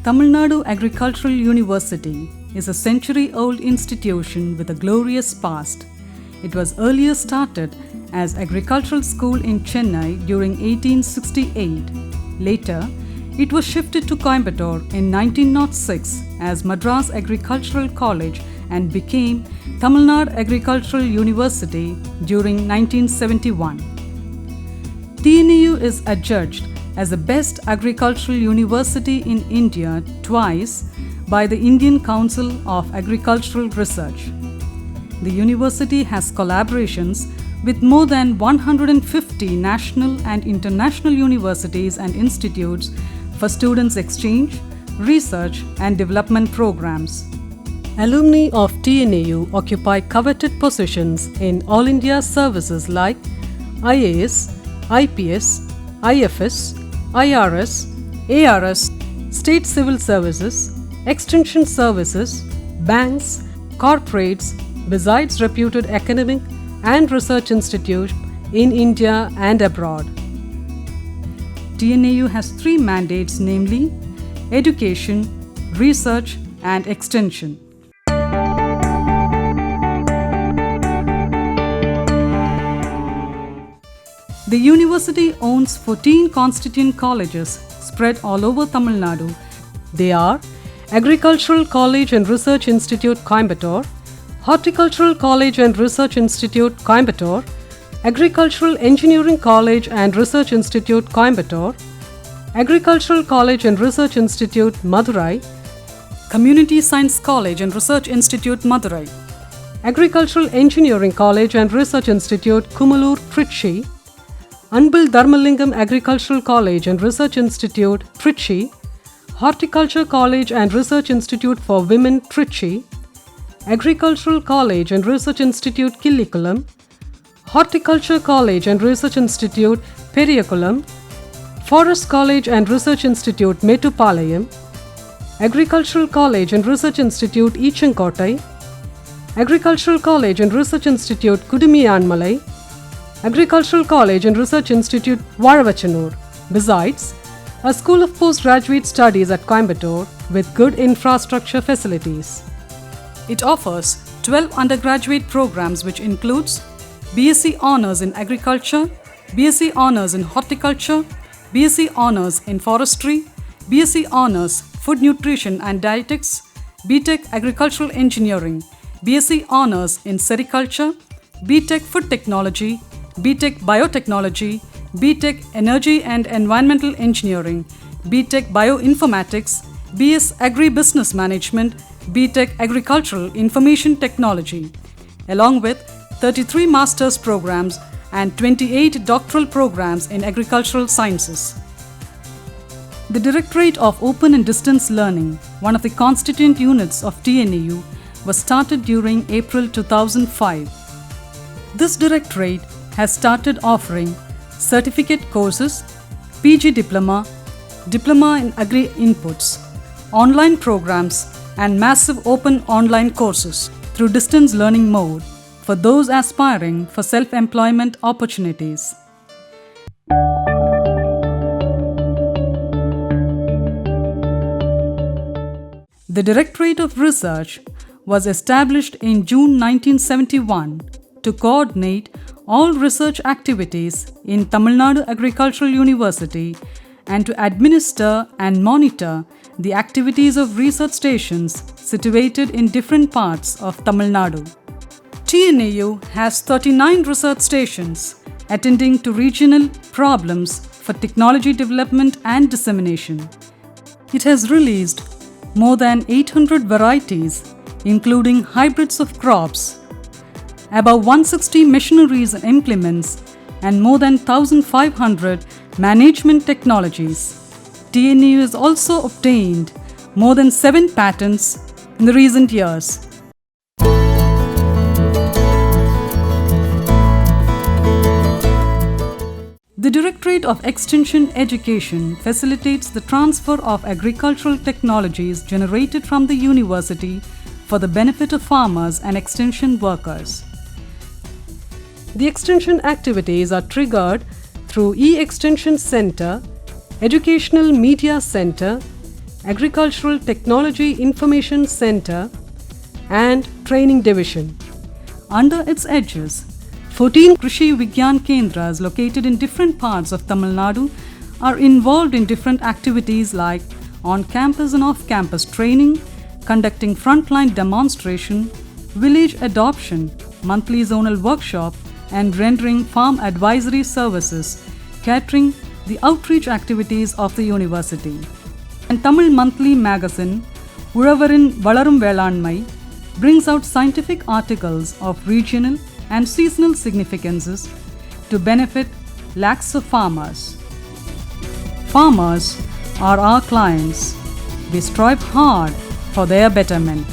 Tamil Nadu Agricultural University is a century-old institution with a glorious past. It was earlier started as Agricultural School in Chennai during 1868. Later, it was shifted to Coimbatore in 1906 as Madras Agricultural College and became Tamil Nadu Agricultural University during 1971. TNAU is adjudged as the best agricultural university in India twice by the Indian Council of Agricultural Research. The university has collaborations with more than 150 national and international universities and institutes for students' exchange, research, and development programs. Alumni of TNAU occupy coveted positions in All India services like IAS, IPS, IFS, IRS, ARS, State Civil Services, Extension Services, banks, corporates, besides reputed academic and research institutes in India and abroad. TNAU has three mandates, namely education, research, and extension. The university owns 14 constituent colleges spread all over Tamil Nadu. They are Agricultural College and Research Institute, Coimbatore; Horticultural College and Research Institute, Coimbatore; Agricultural Engineering College and Research Institute, Coimbatore; Agricultural College and Research Institute, Madurai; Community Science College and Research Institute, Madurai; Agricultural Engineering College and Research Institute, Kumalur, Trichy; Anbil Dharmalingam Agricultural College and Research Institute, Trichy; Horticulture College and Research Institute for Women, Trichy; Agricultural College and Research Institute, Killikulam; Horticulture College and Research Institute, Periyakulam; Forest College and Research Institute, Metupalayam; Agricultural College and Research Institute, Ichankotai; Agricultural College and Research Institute, Kudumiyanmalai; Agricultural College and Research Institute, Varavachanur. Besides, a School of Postgraduate Studies at Coimbatore with good infrastructure facilities. It offers 12 undergraduate programs which includes BSc Honours in Agriculture, BSc Honours in Horticulture, BSc Honours in Forestry, BSc Honours Food Nutrition and Dietetics, BTech Agricultural Engineering, BSc Honours in Sericulture, BTech Food Technology, BTech Biotechnology, BTech Energy and Environmental Engineering, BTech Bioinformatics, BS Agribusiness Management, BTech Agricultural Information Technology, along with 33 master's programs and 28 doctoral programs in agricultural sciences. The Directorate of Open and Distance Learning, one of the constituent units of TNAU, was started during April 2005. This directorate has started offering certificate courses, PG Diploma, Diploma in Agri Inputs, online programs, and massive open online courses through distance learning mode for those aspiring for self-employment opportunities. The Directorate of Research was established in June 1971 to coordinate all research activities in Tamil Nadu Agricultural University and to administer and monitor the activities of research stations situated in different parts of Tamil Nadu. TNAU has 39 research stations attending to regional problems for technology development and dissemination. It has released more than 800 varieties, including hybrids of crops, about 160 machineries and implements, and more than 1,500 management technologies. TNAU has also obtained more than 7 patents in the recent years. The Directorate of Extension Education facilitates the transfer of agricultural technologies generated from the university for the benefit of farmers and extension workers. The extension activities are triggered through E-Extension Center, Educational Media Center, Agricultural Technology Information Center, and Training Division. Under its edges, 14 Krishi Vigyan Kendras located in different parts of Tamil Nadu are involved in different activities like on-campus and off-campus training, conducting frontline demonstration, village adoption, monthly zonal workshop, and rendering farm advisory services, catering the outreach activities of the university. And Tamil monthly magazine, Uravarin Valarum Velanmai, brings out scientific articles of regional and seasonal significances to benefit lakhs of farmers. Farmers are our clients. We strive hard for their betterment.